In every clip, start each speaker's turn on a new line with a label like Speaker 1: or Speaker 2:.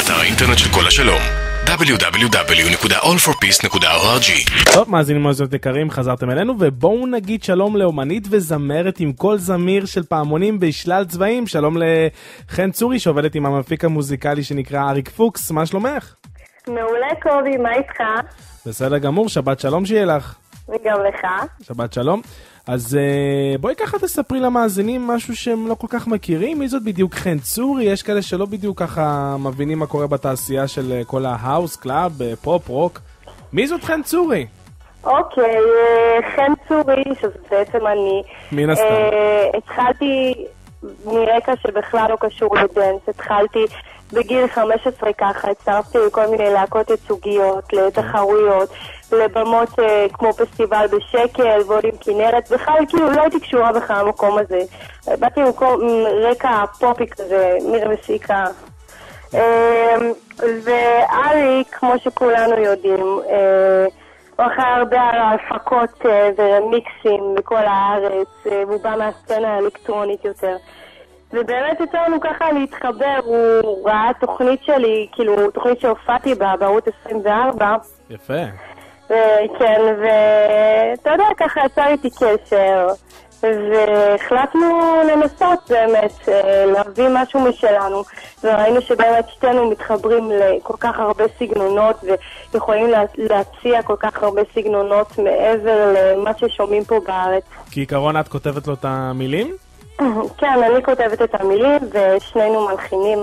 Speaker 1: אתר האינטרנט של כל השלום www.allforpeace.org.
Speaker 2: טוב, מאזינים ומאזינות יקרים, חזרתם אלינו, ובואו נגיד שלום לאומנית וזמרת עם קול זמיר של פעמונים בשלל צבעים. שלום לחן צורי שעובדת עם המפיק המוזיקלי שנקרא אריק פוקס. מה שלומך?
Speaker 3: מעולה קובי, מה איתך?
Speaker 2: בסדר גמור, שבת שלום שיהיה לך.
Speaker 3: וגם לך.
Speaker 2: שבת שלום. אז בואי ככה תספרי למאזינים משהו שהם לא כל כך מכירים. מי זאת בדיוק חן צורי? יש כאלה שלא בדיוק ככה מבינים מה קורה בתעשייה של כל ההאוס, קלאב, פופ, רוק. מי זאת חן צורי?
Speaker 3: אוקיי, חן צורי, שזה בעצם אני.
Speaker 2: מן הסתם.
Speaker 3: התחלתי מרקע שבכלל לא קשור לדנס. התחלתי בגיל 15 ככה, הצטרפתי לכל מיני להקות ייצוגיות, לתחרויות, לבמות כמו פסטיבל בשקל, ועוד עם כנרת, בכלל כאילו לא הייתי קשורה בכלל למקום הזה. באתי ממקום רקע פופי כזה, מירה וסיקה. ואריק, כמו שכולנו יודעים, הוא אחרי הרבה הפקות ורמיקסים בכל הארץ, והוא בא מהסצנה האלקטרונית יותר. ובאמת יצאנו ככה להתחבר, הוא ראה תוכנית שלי, כאילו תוכנית שהופעתי בה בערוץ 24.
Speaker 2: יפה.
Speaker 3: כן, ואתה יודע, ככה יצא איתי קשר, והחלטנו לנסות באמת להביא משהו משלנו, וראינו שבאמת שתינו מתחברים לכל כך הרבה סגנונות, ויכולים להציע כל כך הרבה סגנונות מעבר למה ששומעים פה בארץ.
Speaker 2: כעיקרון את כותבת לו את המילים?
Speaker 3: כן, אני כותבת את המילים ושנינו מלחינים.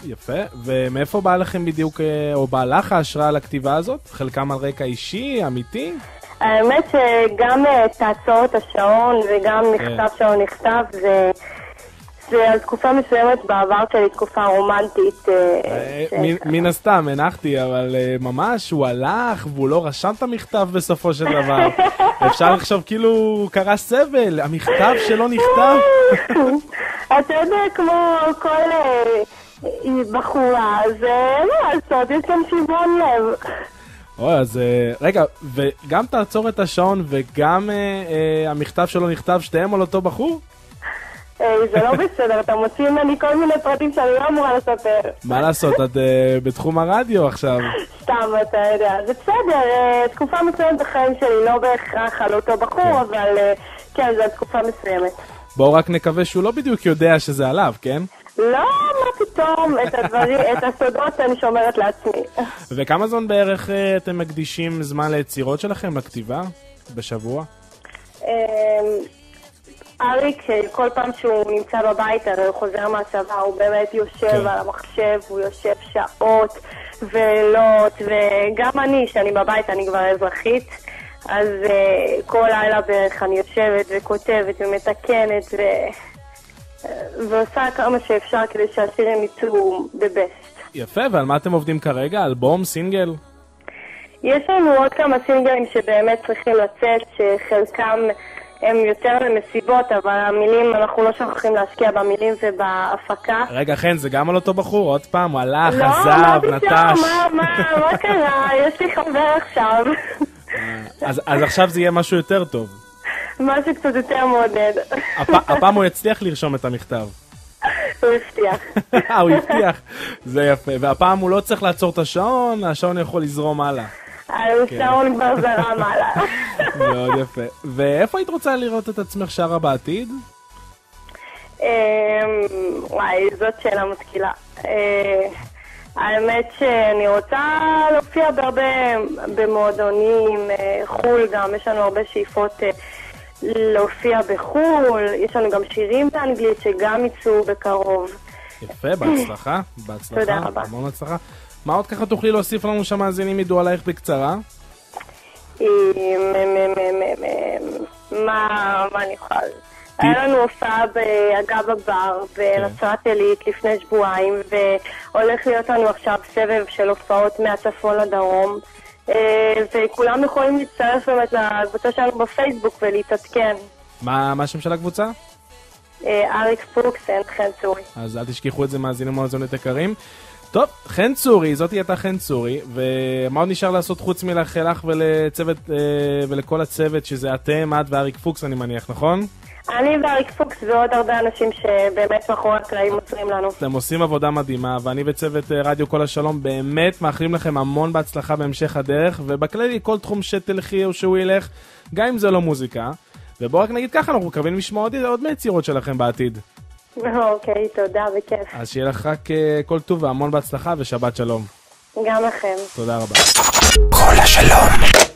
Speaker 2: יפה, ומאיפה בא לכם בדיוק, או בא לך ההשראה לכתיבה הזאת? חלקם על רקע אישי, אמיתי?
Speaker 3: האמת שגם תעצור את השעון וגם מכתב שעון נכתב, זה על תקופה מסוימת בעבר שלי, תקופה רומנטית.
Speaker 2: מן הסתם, הנחתי, אבל ממש הוא הלך והוא לא רשם את המכתב בסופו של דבר. אפשר לחשוב כאילו קרה סבל, המכתב שלא נכתב.
Speaker 3: אתה יודע, כמו כל בחורה, אז לא לעשות, יש גם שוויון לב.
Speaker 2: אוי, אז רגע, וגם תעצור את השעון וגם המכתב שלו נכתב, שתיהם על אותו בחור?
Speaker 3: זה לא בסדר, אתה מוציא ממני כל מיני פרטים שאני לא אמורה לספר.
Speaker 2: מה לעשות, את בתחום הרדיו עכשיו.
Speaker 3: סתם, אתה יודע, זה בסדר, תקופה מסוימת בחיים שלי, לא בהכרח על אותו בחור, אבל כן, זה תקופה מסוימת.
Speaker 2: בואו רק נקווה שהוא לא בדיוק יודע שזה עליו, כן?
Speaker 3: לא, מה פתאום, את הסודות אני שומרת לעצמי.
Speaker 2: וכמה זמן בערך אתם מקדישים זמן ליצירות שלכם, לכתיבה, בשבוע?
Speaker 3: אריק, כל פעם שהוא נמצא בבית, הרי הוא חוזר מהצבא, הוא באמת יושב על המחשב, הוא יושב שעות ולילות, וגם אני, שאני בבית, אני כבר אזרחית, אז כל לילה בערך אני יושבת וכותבת ומתקנת ועושה כמה שאפשר כדי שהשירים יצאו בבסט.
Speaker 2: יפה, ועל מה אתם עובדים כרגע? אלבום, סינגל?
Speaker 3: יש לנו עוד כמה סינגלים שבאמת צריכים לצאת, שחלקם הם יותר למסיבות, אבל המילים, אנחנו לא שוכחים להשקיע במילים ובהפקה. רגע,
Speaker 2: חן, זה גם על אותו בחור? עוד פעם, הוא הלך, עזב, נטש.
Speaker 3: מה קרה? יש לי חבר עכשיו.
Speaker 2: אז עכשיו זה יהיה משהו יותר טוב.
Speaker 3: משהו קצת יותר מעודד.
Speaker 2: הפעם הוא יצליח לרשום את המכתב.
Speaker 3: הוא הבטיח.
Speaker 2: הוא הבטיח, זה יפה. והפעם הוא לא צריך לעצור את השעון, השעון יכול לזרום הלאה.
Speaker 3: השעון כבר זרם הלאה.
Speaker 2: מאוד יפה. ואיפה היית רוצה לראות את עצמך שרה בעתיד?
Speaker 3: וואי, זאת שאלה משכילה. האמת שאני רוצה להופיע בהרבה במועדונים, חול גם, יש לנו הרבה שאיפות להופיע בחול, יש לנו גם שירים באנגלית שגם יצאו בקרוב.
Speaker 2: יפה, בהצלחה.
Speaker 3: תודה רבה.
Speaker 2: המון הצלחה. מה עוד ככה תוכלי להוסיף לנו שהמאזינים ידעו עלייך בקצרה?
Speaker 3: מה אני יכולה? היה לנו הופעה באגב הבר בנצרת עילית לפני שבועיים, והולך להיות לנו עכשיו סבב של הופעות מהצפון לדרום, וכולם יכולים להצטרף באמת לקבוצה שלנו בפייסבוק ולהתעדכן.
Speaker 2: מה השם של הקבוצה?
Speaker 3: אריק פוקס, חן צורי.
Speaker 2: אז אל תשכחו את זה, מאזינים ומאזינות יקרים. טוב, חן צורי, זאת הייתה חן צורי, ומה עוד נשאר לעשות חוץ מלאחל לך ולצוות ולכל הצוות, שזה אתם, את ואריק פוקס, אני מניח, נכון?
Speaker 3: אני ואריק פוקס ועוד הרבה אנשים שבאמת מאחורי הקלעים עוזרים לנו.
Speaker 2: אתם עושים עבודה מדהימה, ואני וצוות רדיו כל השלום באמת מאחלים לכם המון בהצלחה בהמשך הדרך, ובכללי כל תחום שתלכי או שהוא ילך, גם אם זה לא מוזיקה. ובואו רק נגיד ככה, אנחנו מקווים לשמוע עוד מהיצירות שלכם בעתיד.
Speaker 3: אוקיי, תודה, בכיף.
Speaker 2: אז שיהיה לך רק כל טוב והמון בהצלחה ושבת שלום.
Speaker 3: גם לכם.
Speaker 2: תודה רבה.
Speaker 1: כל השלום.